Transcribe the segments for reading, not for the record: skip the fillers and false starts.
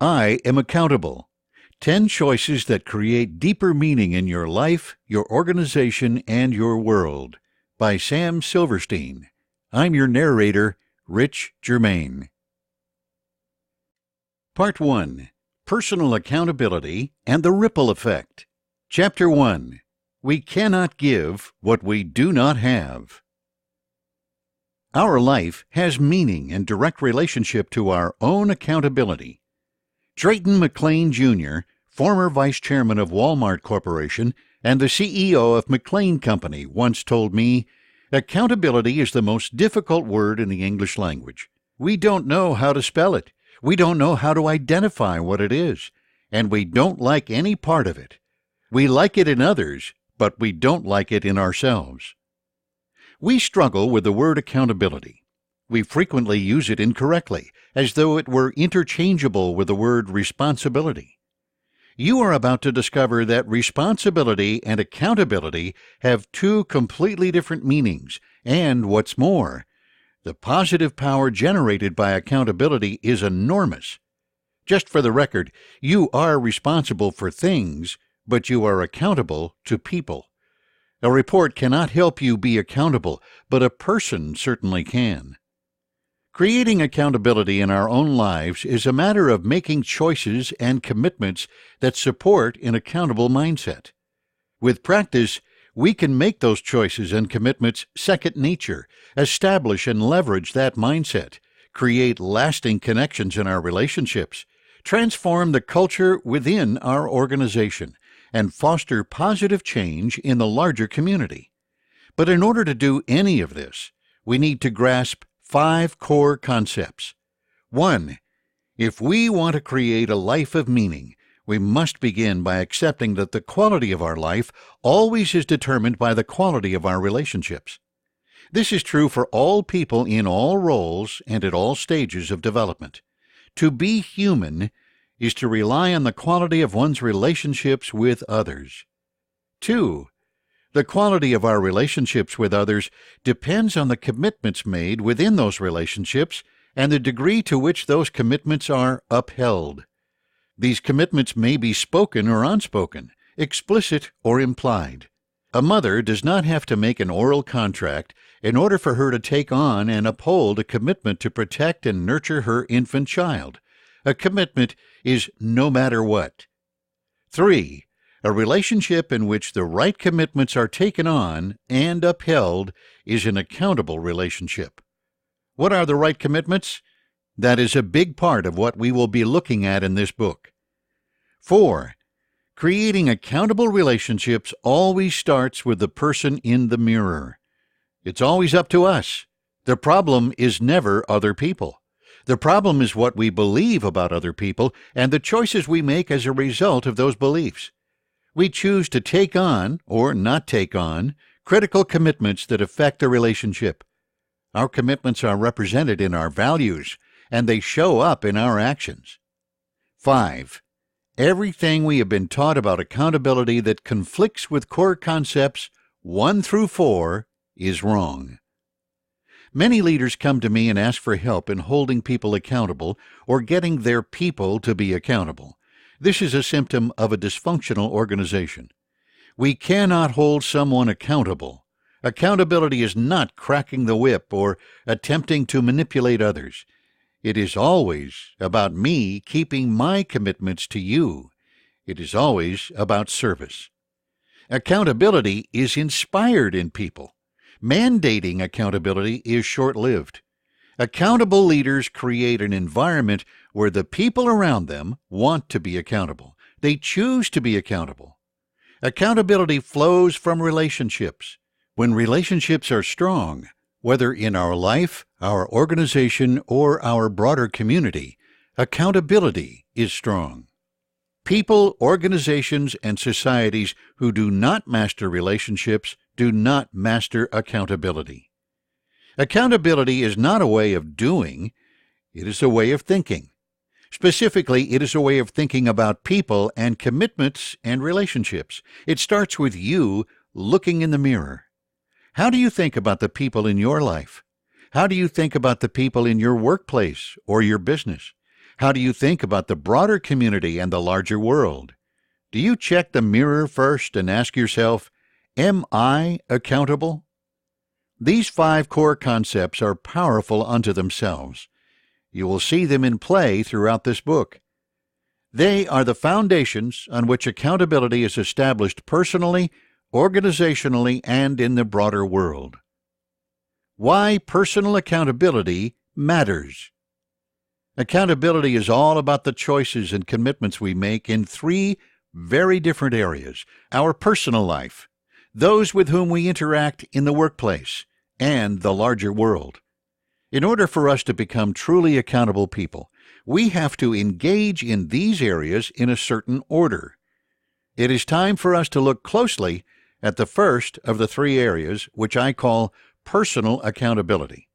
I am accountable. 10 choices that create deeper meaning in your life, your organization, and your world. By Sam Silverstein. I'm your narrator, Rich Germain. Part 1. Personal Accountability and the Ripple Effect. Chapter 1. We cannot give what we do not have. Our life has meaning and direct relationship to our own accountability. Drayton McLean, Jr., former vice chairman of Walmart Corporation and the CEO of McLean Company, once told me, "Accountability is the most difficult word in the English language. We don't know how to spell it. We don't know how to identify what it is, and we don't like any part of it. We like it in others, but we don't like it in ourselves." We struggle with the word accountability. We frequently use it incorrectly, as though it were interchangeable with the word responsibility. You are about to discover that responsibility and accountability have two completely different meanings, and what's more, the positive power generated by accountability is enormous. Just for the record, you are responsible for things, but you are accountable to people. A report cannot help you be accountable, but a person certainly can. Creating accountability in our own lives is a matter of making choices and commitments that support an accountable mindset. With practice, we can make those choices and commitments second nature, establish and leverage that mindset, create lasting connections in our relationships, transform the culture within our organization, and foster positive change in the larger community. But in order to do any of this, we need to grasp 5 core concepts. 1. If we want to create a life of meaning, we must begin by accepting that the quality of our life always is determined by the quality of our relationships. This is true for all people in all roles and at all stages of development. To be human is to rely on the quality of one's relationships with others. 2. The quality of our relationships with others depends on the commitments made within those relationships and the degree to which those commitments are upheld. These commitments may be spoken or unspoken, explicit or implied. A mother does not have to make an oral contract in order for her to take on and uphold a commitment to protect and nurture her infant child. A commitment is no matter what. 3. A relationship in which the right commitments are taken on and upheld is an accountable relationship. What are the right commitments? That is a big part of what we will be looking at in this book. 4. Creating accountable relationships always starts with the person in the mirror. It's always up to us. The problem is never other people. The problem is what we believe about other people and the choices we make as a result of those beliefs. We choose to take on, or not take on, critical commitments that affect the relationship. Our commitments are represented in our values, and they show up in our actions. 5. Everything we have been taught about accountability that conflicts with core concepts 1 through 4 is wrong. Many leaders come to me and ask for help in holding people accountable or getting their people to be accountable. This is a symptom of a dysfunctional organization. We cannot hold someone accountable. Accountability is not cracking the whip or attempting to manipulate others. It is always about me keeping my commitments to you. It is always about service. Accountability is inspired in people. Mandating accountability is short-lived. Accountable leaders create an environment where the people around them want to be accountable. They choose to be accountable. Accountability flows from relationships. When relationships are strong, whether in our life, our organization, or our broader community, accountability is strong. People, organizations, and societies who do not master relationships do not master accountability. Accountability is not a way of doing, it is a way of thinking. Specifically, it is a way of thinking about people and commitments and relationships. It starts with you looking in the mirror. How do you think about the people in your life? How do you think about the people in your workplace or your business? How do you think about the broader community and the larger world? Do you check the mirror first and ask yourself, am I accountable? These 5 core concepts are powerful unto themselves. You will see them in play throughout this book. They are the foundations on which accountability is established personally, organizationally, and in the broader world. Why personal accountability matters. Accountability is all about the choices and commitments we make in 3 very different areas: our personal life, those with whom we interact in the workplace, and the larger world. In order for us to become truly accountable people, we have to engage in these areas in a certain order. It is time for us to look closely at the first of the 3 areas, which I call personal accountability.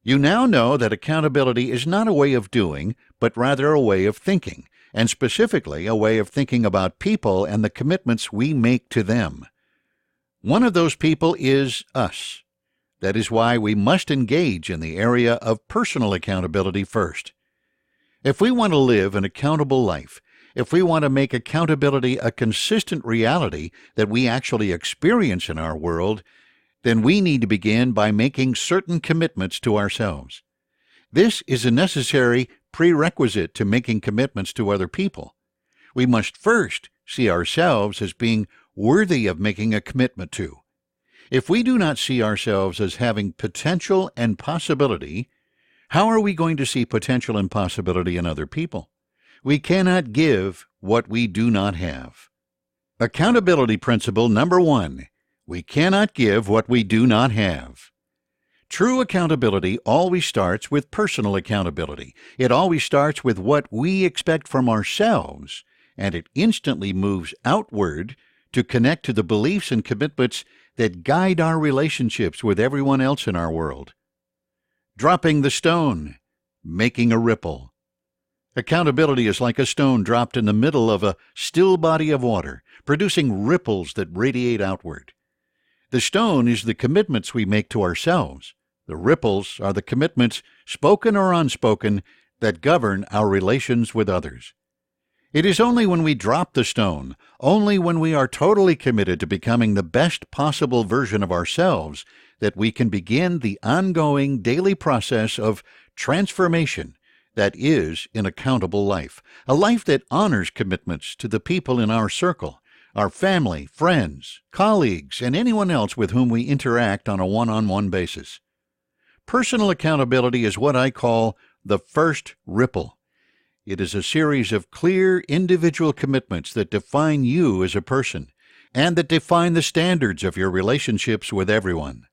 You now know that accountability is not a way of doing, but rather a way of thinking, and specifically a way of thinking about people and the commitments we make to them. One of those people is us. That is why we must engage in the area of personal accountability first. If we want to live an accountable life, if we want to make accountability a consistent reality that we actually experience in our world, then we need to begin by making certain commitments to ourselves. This is a necessary prerequisite to making commitments to other people. We must first see ourselves as being worthy of making a commitment to. If we do not see ourselves as having potential and possibility, how are we going to see potential and possibility in other people? We cannot give what we do not have. Accountability principle number 1. We cannot give what we do not have. True accountability always starts with personal accountability. It always starts with what we expect from ourselves, and it instantly moves outward to connect to the beliefs and commitments that guide our relationships with everyone else in our world. Dropping the stone, making a ripple. Accountability is like a stone dropped in the middle of a still body of water, producing ripples that radiate outward. The stone is the commitments we make to ourselves. The ripples are the commitments, spoken or unspoken, that govern our relations with others. It is only when we drop the stone, only when we are totally committed to becoming the best possible version of ourselves, that we can begin the ongoing daily process of transformation that is an accountable life, a life that honors commitments to the people in our circle, our family, friends, colleagues, and anyone else with whom we interact on a one-on-one basis. Personal accountability is what I call the first ripple. It is a series of clear individual commitments that define you as a person and that define the standards of your relationships with everyone.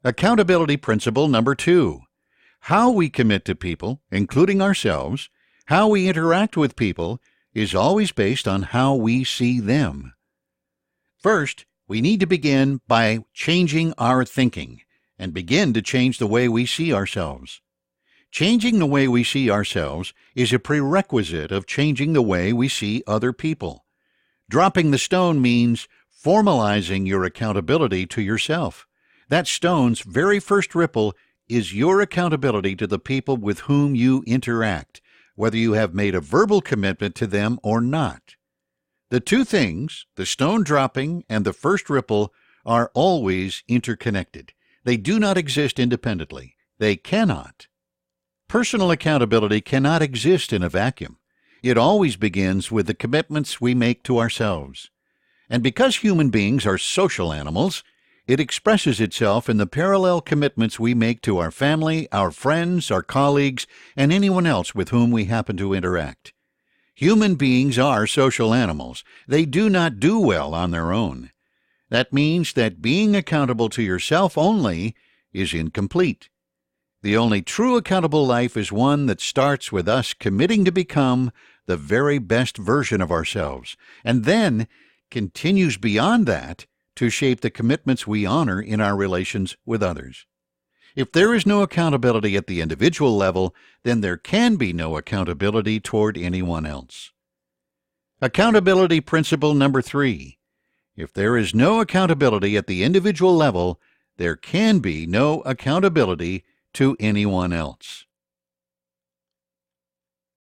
Accountability principle number 2. How we commit to people, including ourselves, how we interact with people, is always based on how we see them. First, we need to begin by changing our thinking and begin to change the way we see ourselves. Changing the way we see ourselves is a prerequisite of changing the way we see other people. Dropping the stone means formalizing your accountability to yourself. That stone's very first ripple is your accountability to the people with whom you interact, whether you have made a verbal commitment to them or not. The 2 things, the stone dropping and the first ripple, are always interconnected. They do not exist independently. They cannot. Personal accountability cannot exist in a vacuum. It always begins with the commitments we make to ourselves. And because human beings are social animals, it expresses itself in the parallel commitments we make to our family, our friends, our colleagues, and anyone else with whom we happen to interact. Human beings are social animals. They do not do well on their own. That means that being accountable to yourself only is incomplete. The only true accountable life is one that starts with us committing to become the very best version of ourselves, and then continues beyond that to shape the commitments we honor in our relations with others. If there is no accountability at the individual level, then there can be no accountability toward anyone else. Accountability principle number 3. If there is no accountability at the individual level, there can be no accountability to anyone else.